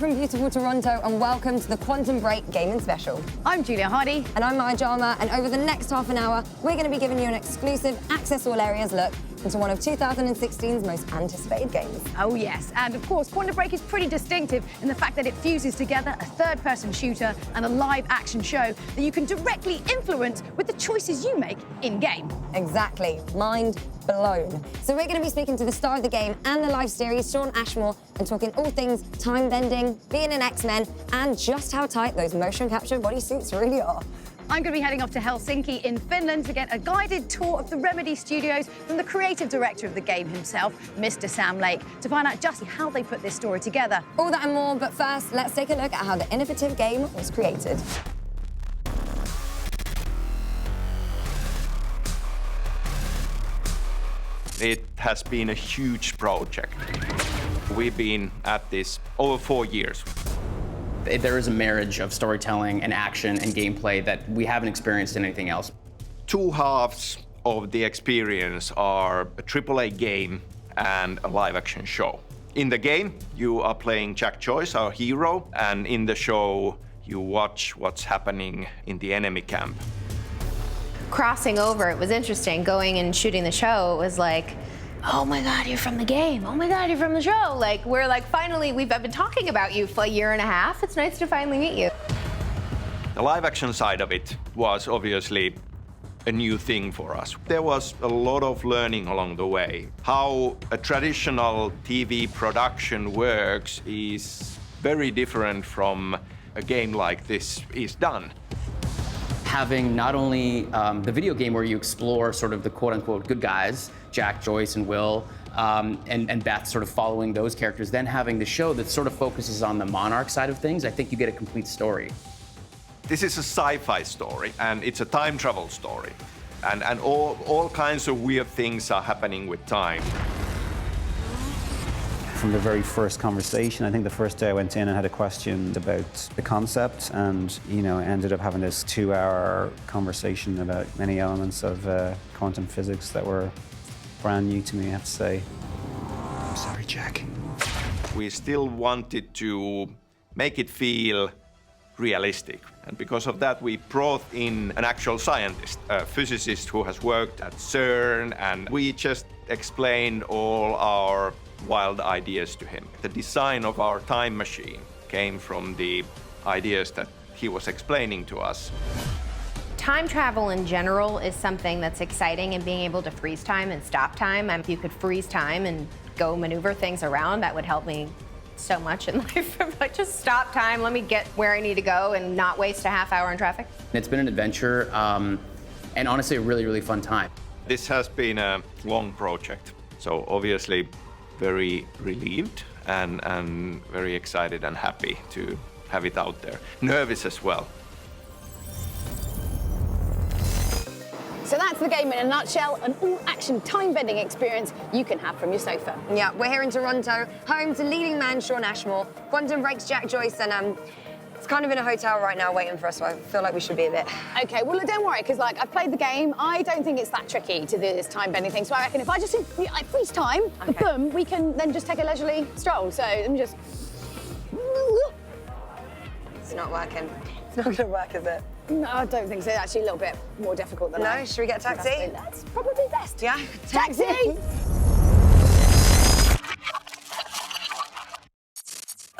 from beautiful Toronto and welcome to the Quantum Break Gaming Special. I'm Julia Hardy. And I'm Jama, and over the next half an hour, we're going to be giving you an exclusive Access All Areas look into one of 2016's most anticipated games. Oh yes, and of course, Quantum Break is pretty distinctive in the fact that it fuses together a third-person shooter and a live action show that you can directly influence with the choices you make in-game. Exactly, mind blown. So we're going to be speaking to the star of the game and the live series, Shawn Ashmore, and talking all things time bending, being an X-Men, and just how tight those motion capture bodysuits really are. I'm going to be heading off to Helsinki in Finland to get a guided tour of the Remedy studios from the creative director of the game himself, Mr. Sam Lake, to find out just how they put this story together. All that and more, but first, let's take a look at how the innovative game was created. It has been a huge project. We've been at this over 4 years. There is a marriage of storytelling and action and gameplay that we haven't experienced in anything else. Two halves of the experience are a AAA game and a live-action show. In the game, you are playing Jack Joyce, our hero, and in the show, you watch what's happening in the enemy camp. Crossing over, it was interesting. Going and shooting the show, it was like, oh my God, you're from the game. Oh my God, you're from the show. Like, we're like, finally, I've been talking about you for a year and a half. It's nice to finally meet you. The live action side of it was obviously a new thing for us. There was a lot of learning along the way. How a traditional TV production works is very different from a game like this is done. Having not only the video game where you explore sort of the quote-unquote good guys, Jack, Joyce, and Will, and Beth sort of following those characters, then having the show that sort of focuses on the Monarch side of things, I think you get a complete story. This is a sci-fi story, and it's a time travel story. And all kinds of weird things are happening with time. From the very first conversation, I think the first day I went in and had a question about the concept, and ended up having this 2-hour conversation about many elements of quantum physics that were brand new to me, I have to say. I'm sorry, Jack. We still wanted to make it feel realistic, and because of that, we brought in an actual scientist, a physicist who has worked at CERN, and we just explained all our wild ideas to him. The design of our time machine came from the ideas that he was explaining to us. Time travel in general is something that's exciting, and being able to freeze time and stop time. If you could freeze time and go maneuver things around, that would help me so much in life. If I just stop time, let me get where I need to go and not waste a half hour in traffic. It's been an adventure, and honestly, a really, really fun time. This has been a long project, so obviously very relieved and very excited and happy to have it out there. Nervous as well. So that's the game in a nutshell, an all-action time-bending experience you can have from your sofa. Yeah, we're here in Toronto, home to leading man Shawn Ashmore, Quantum Break's Jack Joyce, and it's kind of in a hotel right now waiting for us, so I feel like we should be a bit. Okay, well, don't worry, because I've played the game. I don't think it's that tricky to do this time-bending thing, so I reckon if I just freeze time, boom, we can then just take a leisurely stroll. So let me just... It's not working. It's not going to work, is it? No, I don't think so. It's actually a little bit more difficult than No, should we get a taxi? That's probably best. Yeah, Taxi!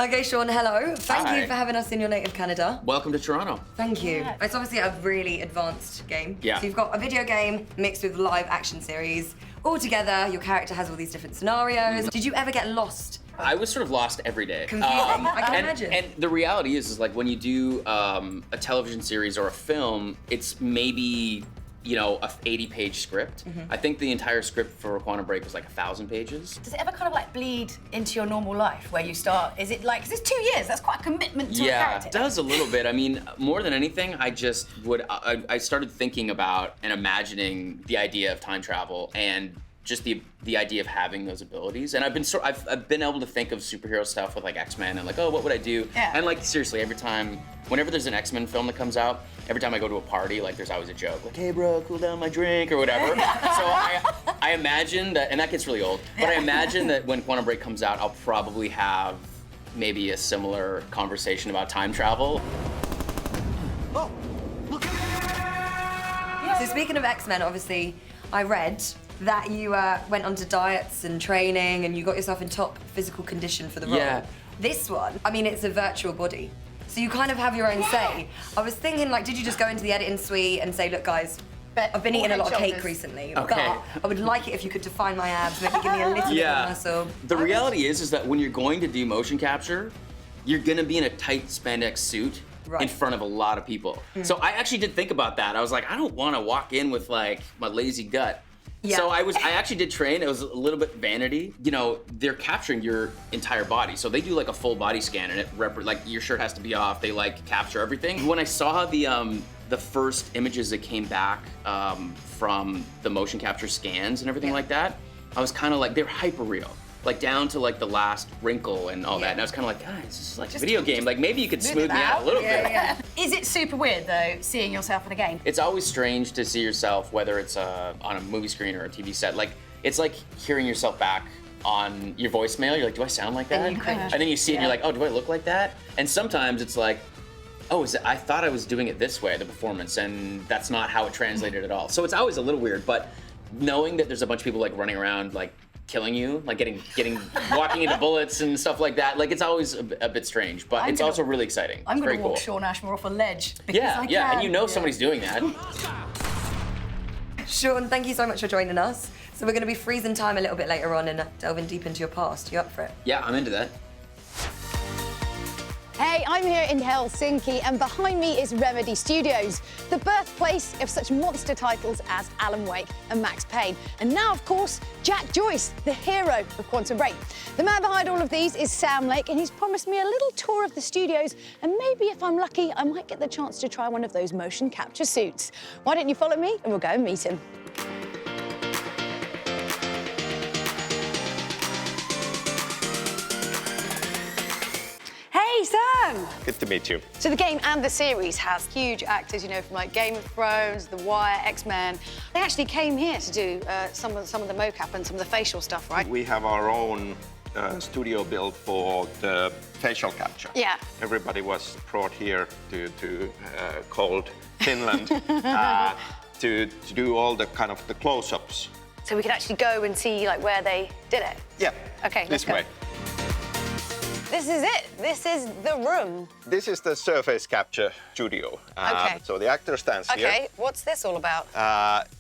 Okay, Shawn, hello. Thank you for having us in your native Canada. Welcome to Toronto. Thank you. It's obviously a really advanced game. Yeah. So you've got a video game mixed with a live action series. All together, your character has all these different scenarios. Did you ever get lost? I was sort of lost every day. Confusing, I can imagine. And the reality is like when you do a television series or a film, it's maybe, a 80-page script. I think the entire script for Quantum Break was like 1,000 pages. Does it ever kind of bleed into your normal life where you start? Is it because it's 2 years? That's quite a commitment to a character. Yeah, it does a little bit. I mean, more than anything, I just I started thinking about and imagining the idea of time travel and just the idea of having those abilities. And I've been able to think of superhero stuff with X-Men and what would I do? Yeah. And seriously, whenever there's an X-Men film that comes out, every time I go to a party, there's always a joke, hey bro, cool down my drink or whatever. So I imagine that, and that gets really old, but I imagine that when Quantum Break comes out, I'll probably have maybe a similar conversation about time travel. So speaking of X-Men, obviously, I read that you went onto diets and training and you got yourself in top physical condition for the role. Yeah. This one, I mean, it's a virtual body. So you kind of have your own say. I was thinking, like, did you just go into the editing suite and say, look, guys, I've been eating a lot of cake recently, but I would like it if you could define my abs, maybe give me a little bit of muscle. The reality is that when you're going to do motion capture, you're gonna be in a tight spandex suit in front of a lot of people. So I actually did think about that. I was like, I don't wanna walk in with like my lazy gut. Yeah. So I actually did train. It was a little bit vanity. You know, they're capturing your entire body. So they do like a full body scan and like your shirt has to be off. They like capture everything. When I saw the first images that came back from the motion capture scans and everything like that, I was kind of like, they're hyper real. Like down to like the last wrinkle and all that. And I was kind of like, guys, this is like a video game. Like maybe you could smooth me out a little bit. Is it super weird though, seeing yourself in a game? It's always strange to see yourself, whether it's on a movie screen or a TV set. Like it's like hearing yourself back on your voicemail. You're like, do I sound like that? And you cringe. And then you see it and you're like, oh, do I look like that? And sometimes it's like, oh, I thought I was doing it this way, the performance, and that's not how it translated at all. So it's always a little weird, but knowing that there's a bunch of people like running around like killing you, like walking into bullets and stuff like that, like it's always a bit strange, but it's also really exciting. I'm it's gonna very walk cool. Shawn Ashmore off a ledge because I Yeah, can. and you know somebody's doing that. Shawn, thank you so much for joining us. So we're going to be freezing time a little bit later on and delving deep into your past. You up for it? Yeah, I'm into that. Hey, I'm here in Helsinki, and behind me is Remedy Studios, the birthplace of such monster titles as Alan Wake and Max Payne. And now, of course, Jack Joyce, the hero of Quantum Break. The man behind all of these is Sam Lake, and he's promised me a little tour of the studios, and maybe if I'm lucky, I might get the chance to try one of those motion capture suits. Why don't you follow me, and we'll go and meet him. Hey, Sam! Good to meet you. So the game and the series has huge actors, you know, from like Game of Thrones, The Wire, X-Men. They actually came here to do some of the mocap and some of the facial stuff, right? We have our own studio built for the facial capture. Yeah. Everybody was brought here to cold Finland to do all the kind of the close-ups. So we could actually go and see like where they did it. Yeah. Okay, let's this go. way. This is it. This is the room. This is the surface capture studio. Okay. So the actor stands here. Okay, what's this all about?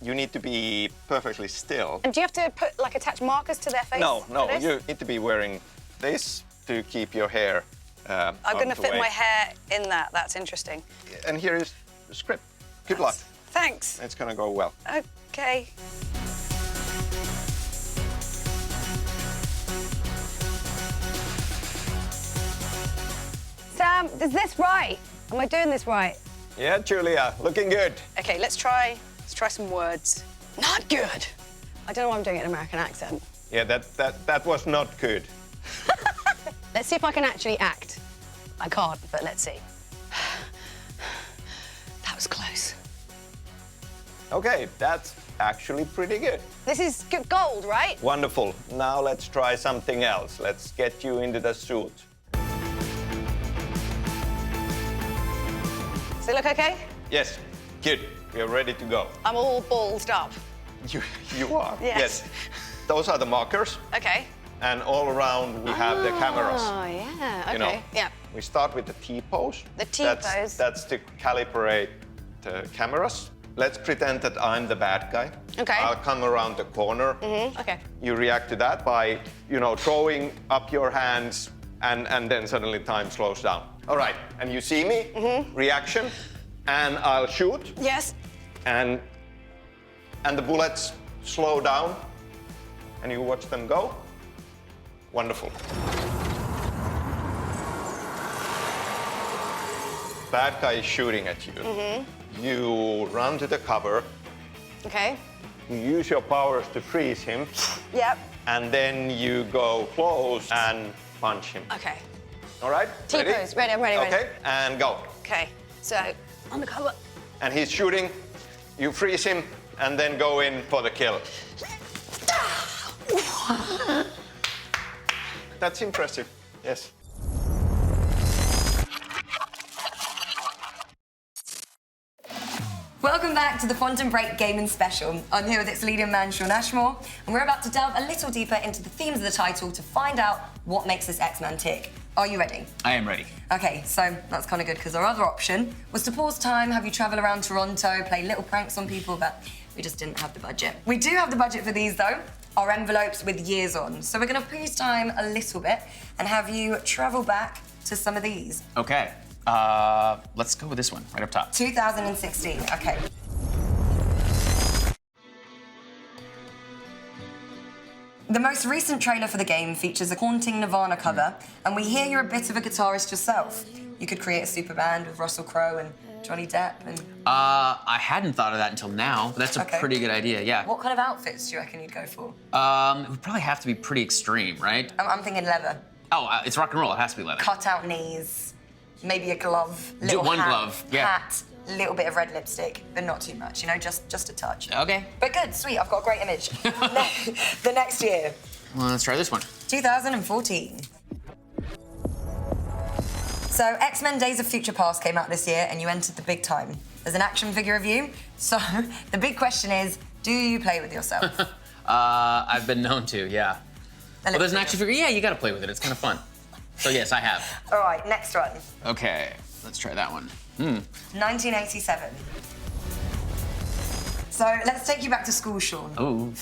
You need to be perfectly still. And do you have to put like attach markers to their face? No, for this? you need to be wearing this to keep your hair I'm going to out of the fit way. my hair in that. That's interesting. And here is the script. Good luck. Thanks. It's gonna go well. Okay. Sam, is this right? Am I doing this right? Yeah, Julia, looking good. Okay, let's try some words. Not good. I don't know why I'm doing it in an American accent. Yeah, that was not good. Let's see if I can actually act. I can't, but let's see. That was close. Okay, that's actually pretty good. This is gold, right? Wonderful. Now let's try something else. Let's get you into the suit. Does it look okay? Yes, good. We are ready to go. I'm all ballsed up. You are? Yes. Those are the markers. Okay. And all around we have the cameras. Oh, yeah. Okay. You know, Yeah. We start with the T-pose. The T-pose. That's to calibrate the cameras. Let's pretend that I'm the bad guy. Okay. I'll come around the corner. Okay. You react to that by, throwing up your hands, and then suddenly time slows down. All right, and you see me, reaction, and I'll shoot. Yes. And the bullets slow down, and you watch them go. Wonderful. Bad guy is shooting at you. You run to the cover. Okay. You use your powers to freeze him. Yep. And then you go close and punch him. Okay. All right? T-pose. Ready, I'm ready, ready. Okay, and go. Okay. So, undercover. And he's shooting, you freeze him, and then go in for the kill. That's impressive, yes. back to the Quantum Break Gaming Special. I'm here with its leading man, Shawn Ashmore, and we're about to delve a little deeper into the themes of the title to find out what makes this X-Man tick. Are you ready? I am ready. Okay, so that's kind of good because our other option was to pause time, have you travel around Toronto, play little pranks on people, but we just didn't have the budget. We do have the budget for these though, our envelopes with years on. So we're gonna pause time a little bit and have you travel back to some of these. Okay. Let's go with this one, right up top. 2016, okay. The most recent trailer for the game features a haunting Nirvana cover, and we hear you're a bit of a guitarist yourself. You could create a super band with Russell Crowe and Johnny Depp and... I hadn't thought of that until now, but that's a pretty good idea, yeah. What kind of outfits do you reckon you'd go for? It would probably have to be pretty extreme, right? I'm thinking leather. Oh, it's rock and roll, it has to be leather. Cut out knees, maybe a glove, One glove, yeah. Hat, little bit of red lipstick, but not too much, you know, just a touch. Okay. But good, sweet, I've got a great image. The next year. Well, let's try this one. 2014. So, X-Men Days of Future Past came out this year and you entered the big time. There's an action figure of you. So, the big question is, do you play with yourself? I've been known to, yeah. Well, there's an action figure, yeah, you gotta play with it, it's kind of fun. So yes, I have. All right, next one. Okay, let's try that one. 1987. So, let's take you back to school, Shawn. Oh,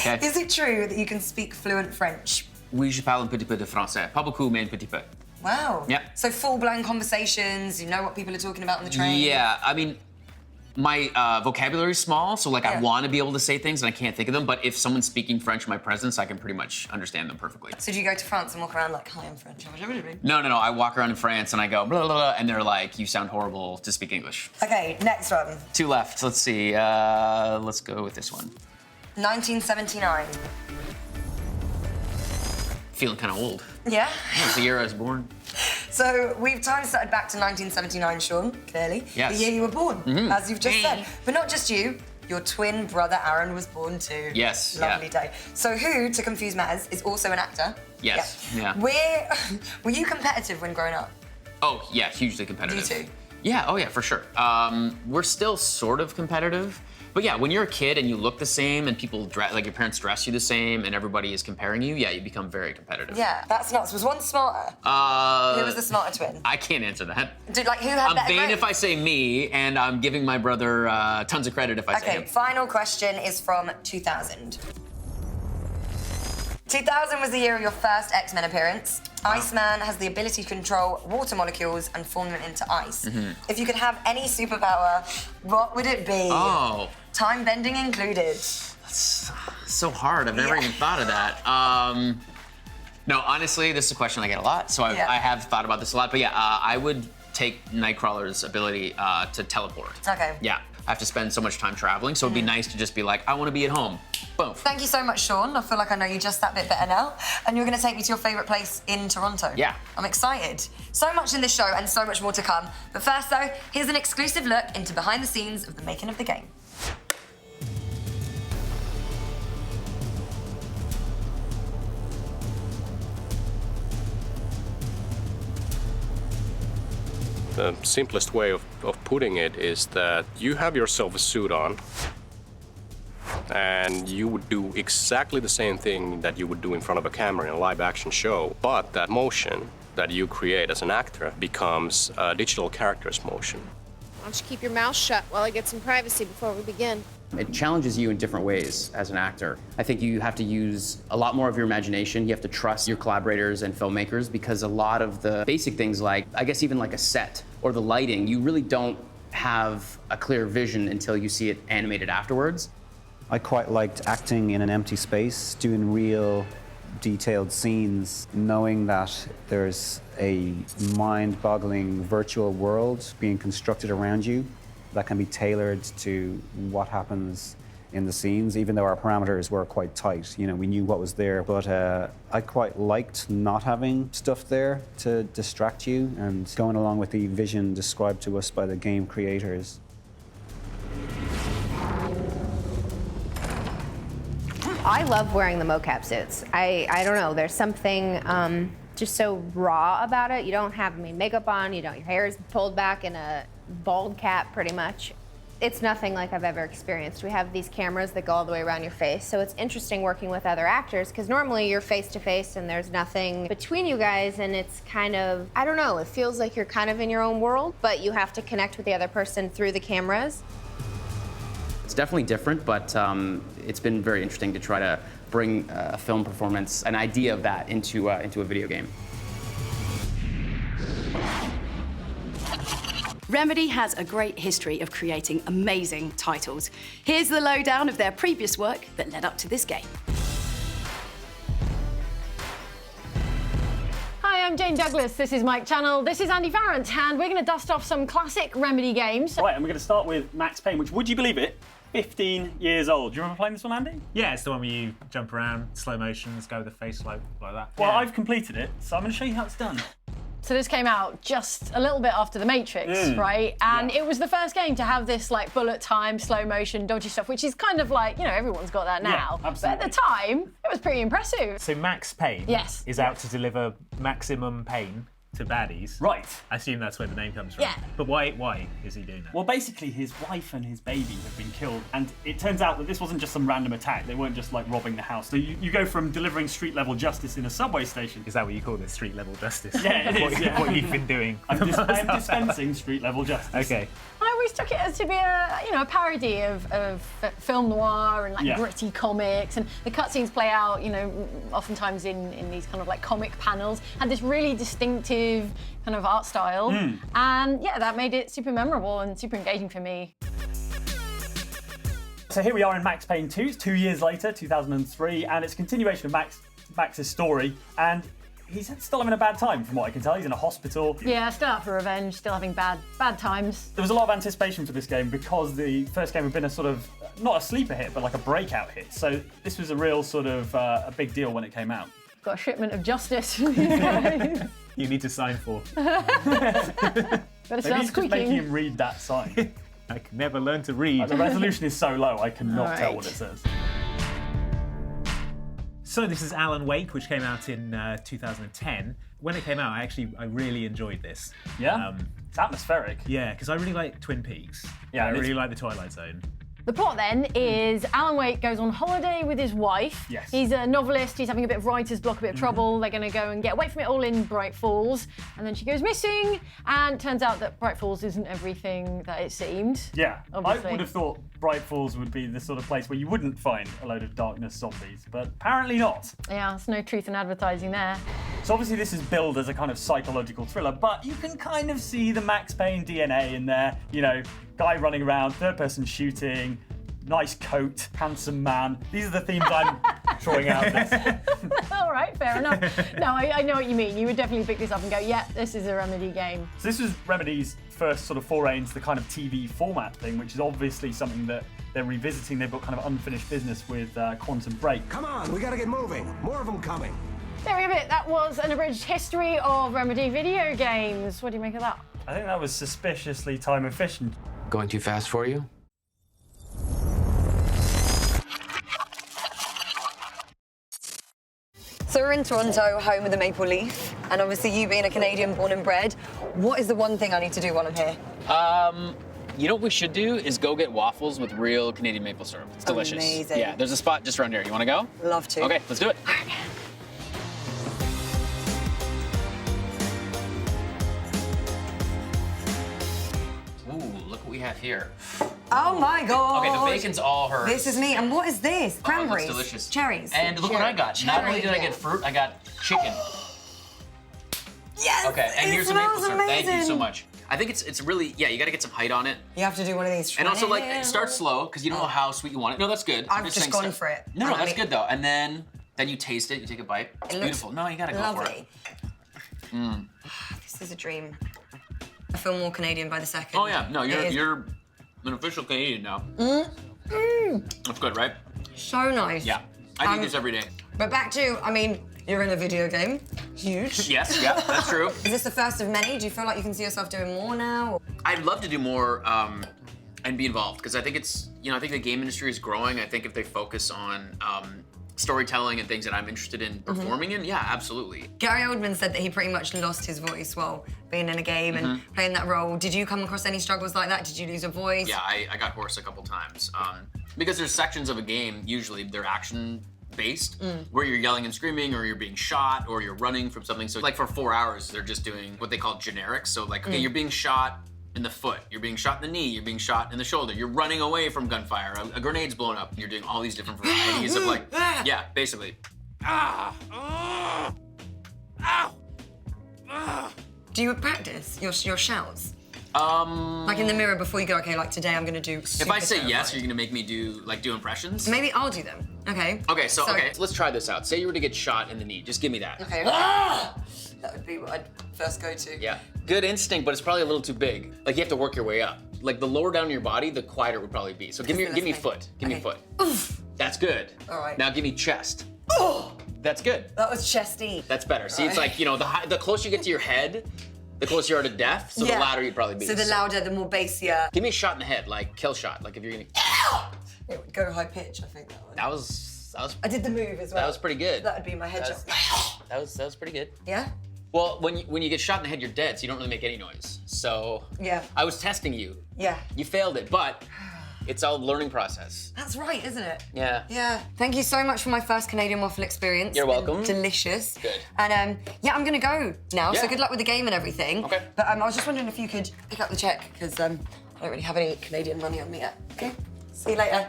okay. Is it true that you can speak fluent French? Oui, je parle un petit peu de français. Pas beaucoup, mais un petit peu. Wow. Yeah. So full-blown conversations, you know what people are talking about on the train? Yeah, I mean, my vocabulary's small, so like I want to be able to say things and I can't think of them, but if someone's speaking French in my presence, I can pretty much understand them perfectly. So do you go to France and walk around like, hi, I'm French? No, I walk around in France and I go, blah, blah, blah, and they're like, you sound horrible to speak English. Okay, next one. 2 left, let's see, let's go with this one. 1979. Feeling kind of old. Yeah? That's the year I was born. So we've time started back to 1979, Shawn, clearly. Yes. The year you were born, as you've just said. But not just you, your twin brother Aaron was born too. Yes, Lovely day. So who, to confuse matters, is also an actor. Yes, yeah. Were you competitive when growing up? Oh, yeah, hugely competitive. You too? Yeah, oh yeah, for sure. We're still sort of competitive. But yeah, when you're a kid and you look the same and people, like your parents dress you the same and everybody is comparing you, yeah, you become very competitive. Yeah, that's nuts. Was one smarter? Who was the smarter twin? I can't answer that. Who had better I'm vain grades? if I say me, and I'm giving my brother tons of credit if I say him. Okay, final question is from 2000. 2000 was the year of your first X-Men appearance. Iceman has the ability to control water molecules and form them into ice. If you could have any superpower, what would it be? Oh. Time bending included. That's so hard. I've never even thought of that. No, honestly, this is a question I get a lot, so I have thought about this a lot. But yeah, I would take Nightcrawler's ability to teleport. Okay. Yeah, I have to spend so much time traveling, so it'd be nice to just be like, I want to be at home. Boom. Thank you so much, Shawn. I feel like I know you just that bit better now. And you're going to take me to your favourite place in Toronto. Yeah. I'm excited. So much in this show and so much more to come. But first, though, here's an exclusive look into behind the scenes of the making of the game. The simplest way of putting it is that you have yourself a suit on and you would do exactly the same thing that you would do in front of a camera in a live action show, but that motion that you create as an actor becomes a digital character's motion. Why don't you keep your mouth shut while I get some privacy before we begin? It challenges you in different ways as an actor. I think you have to use a lot more of your imagination. You have to trust your collaborators and filmmakers because a lot of the basic things like, I guess even like a set or the lighting, you really don't have a clear vision until you see it animated afterwards. I quite liked acting in an empty space, doing real detailed scenes, knowing that there's a mind-boggling virtual world being constructed around you that can be tailored to what happens in the scenes, even though our parameters were quite tight. You know, we knew what was there, but I quite liked not having stuff there to distract you and going along with the vision described to us by the game creators. I love wearing the mocap suits. I don't know, there's something just so raw about it. You don't have makeup on, your hair is pulled back in a bald cap pretty much. It's nothing like I've ever experienced. We have these cameras that go all the way around your face, so it's interesting working with other actors, because normally you're face to face and there's nothing between you guys, and it's kind of, I don't know, it feels like you're kind of in your own world, but you have to connect with the other person through the cameras. It's definitely different, but it's been very interesting to try to bring a film performance, an idea of that into a video game. Remedy has a great history of creating amazing titles. Here's the lowdown of their previous work that led up to this game. Hi, I'm Jane Douglas. This is Mike Channel. This is Andy Farrant, and we're going to dust off some classic Remedy games. Right, and we're going to start with Max Payne, which, would you believe it, 15 years old. Do you remember playing this one, Andy? Yeah, it's the one where you jump around, slow motions, go with the face slope, like that. Well, yeah. I've completed it, so I'm going to show you how it's done. So this came out just a little bit after The Matrix, right? And it was the first game to have this like bullet time, slow motion, dodgy stuff, which is kind of like, you know, everyone's got that now. Yeah, absolutely. But at the time, it was pretty impressive. So Max Payne is out to deliver maximum pain to baddies. Right. I assume that's where the name comes from. Yeah. But why is he doing that? Well, basically, his wife and his baby have been killed, and it turns out that this wasn't just some random attack. They weren't just like robbing the house. So you go from delivering street-level justice in a subway station. Is that what you call this, street-level justice? Yeah, it is. Yeah. What you've been doing. I'm dispensing street-level justice. Okay. I always took it as to be a parody of film noir and like gritty comics, and the cutscenes play out, oftentimes in these kind of like comic panels. Had this really distinctive kind of art style, and yeah, that made it super memorable and super engaging for me. So here we are in Max Payne 2. It's 2 years later, 2003, and it's a continuation of Max's story, and he's still having a bad time, from what I can tell. He's in a hospital. Yeah, still out for revenge, still having bad times. There was a lot of anticipation for this game because the first game had been a sort of, not a sleeper hit, but like a breakout hit. So this was a real sort of a big deal when it came out. Got a shipment of justice. You need to sign for. Better Maybe start he's just making him read that sign. I can never learn to read. The resolution is so low, I cannot tell what it says. So this is Alan Wake, which came out in 2010. When it came out, I really enjoyed this. Yeah? It's atmospheric. Yeah, because I really like Twin Peaks. Yeah, I really like the Twilight Zone. The plot then is Alan Wake goes on holiday with his wife. Yes. He's a novelist, he's having a bit of writer's block, a bit of trouble. They're going to go and get away from it all in Bright Falls. And then she goes missing, and it turns out that Bright Falls isn't everything that it seemed. Yeah, obviously. I would have thought Bright Falls would be the sort of place where you wouldn't find a load of darkness zombies, but apparently not. Yeah, there's no truth in advertising there. So obviously this is billed as a kind of psychological thriller, but you can kind of see the Max Payne DNA in there. Guy running around, third-person shooting, nice coat, handsome man. These are the themes I'm drawing out of this. All right, fair enough. No, I know what you mean. You would definitely pick this up and go, yeah, this is a Remedy game. So this was Remedy's first sort of foray into the kind of TV format thing, which is obviously something that they're revisiting. They've got kind of unfinished business with Quantum Break. Come on, we gotta get moving. More of them coming. There we have it. That was an abridged history of Remedy video games. What do you make of that? I think that was suspiciously time efficient. Going too fast for you? So we're in Toronto, home of the Maple Leaf, and obviously you being a Canadian born and bred, what is the one thing I need to do while I'm here? You know what we should do is go get waffles with real Canadian maple syrup. It's delicious. Amazing. Yeah, there's a spot just around here. You want to go? Love to. Okay, let's do it. Ooh, look what we have here. Oh my god! Okay, the bacon's all hers. This is me. And what is this? Cranberries. Oh, delicious. Cherries. And look what I got. Not only did I get fruit, I got chicken. Yes! Okay, and it here's the maple smells syrup. Thank you so amazing. much. I think it's really, you gotta get some height on it. You have to do one of these. And also, like, start slow, because you don't know how sweet you want it. No, that's good. I've just gone for it. No, that's good, though. And then you taste it, you take a bite. It's beautiful. No, you gotta go for it. This is a dream. I feel more Canadian by the second. Oh, yeah. No, you're an official Canadian now. That's good, right? So nice. Yeah. I eat this every day. But back to, you're in a video game. Huge. Yes, yeah, that's true. Is this the first of many? Do you feel like you can see yourself doing more now? I'd love to do more and be involved, because I think I think the game industry is growing. I think if they focus on storytelling and things that I'm interested in performing in, yeah, absolutely. Gary Oldman said that he pretty much lost his voice while being in a game and playing that role. Did you come across any struggles like that? Did you lose your voice? Yeah, I got hoarse a couple times. Because there's sections of a game, usually they're action-based, where you're yelling and screaming, or you're being shot, or you're running from something. So like for 4 hours, they're just doing what they call generics. So like, okay, you're being shot in the foot, you're being shot in the knee, you're being shot in the shoulder, you're running away from gunfire, a grenade's blown up, and you're doing all these different varieties of like, yeah, basically. Do you practice your shouts? Like in the mirror before you go, okay, like today I'm gonna do If I say yes, you're gonna make me do impressions? Maybe I'll do them, okay? Okay, so let's try this out. Say you were to get shot in the knee, just give me that. Okay. That would be what I'd first go to. Yeah, good instinct, but it's probably a little too big. Like you have to work your way up. Like the lower down your body, the quieter it would probably be. So give me foot, give me foot. That's good. All right. Now give me chest. That's good. That was chesty. That's better. See, it's like, the closer you get to your head, the closer you are to death, so the louder you'd probably be. So the louder, the more bassier. Give me a shot in the head, like kill shot, like if you're gonna. It would go high pitch, I think that one. That was. I did the move as well. That was pretty good. That would be my headshot. That was pretty good. Yeah? Well, when you get shot in the head, you're dead, so you don't really make any noise. So yeah, I was testing you. Yeah. You failed it, but it's all a learning process. That's right, isn't it? Yeah. Yeah. Thank you so much for my first Canadian waffle experience. You're welcome. Delicious. Good. And yeah, I'm gonna go now. Yeah. So good luck with the game and everything. Okay. But I was just wondering if you could pick up the check because I don't really have any Canadian money on me yet. Okay. See you later.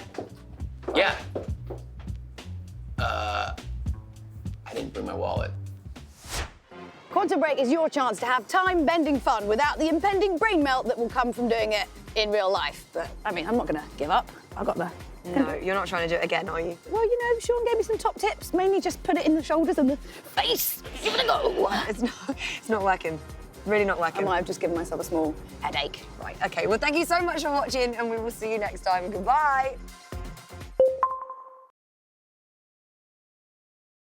Yeah. I didn't bring my wallet. Quantum Break is your chance to have time-bending fun without the impending brain melt that will come from doing it in real life. But, I mean, I'm not going to give up. I've got the... No, you're not trying to do it again, are you? Well, Shawn gave me some top tips. Mainly just put it in the shoulders and the face. Give it a go. It's not working. Really not working. I might have just given myself a small headache. Right, okay. Well, thank you so much for watching, and we will see you next time. Goodbye.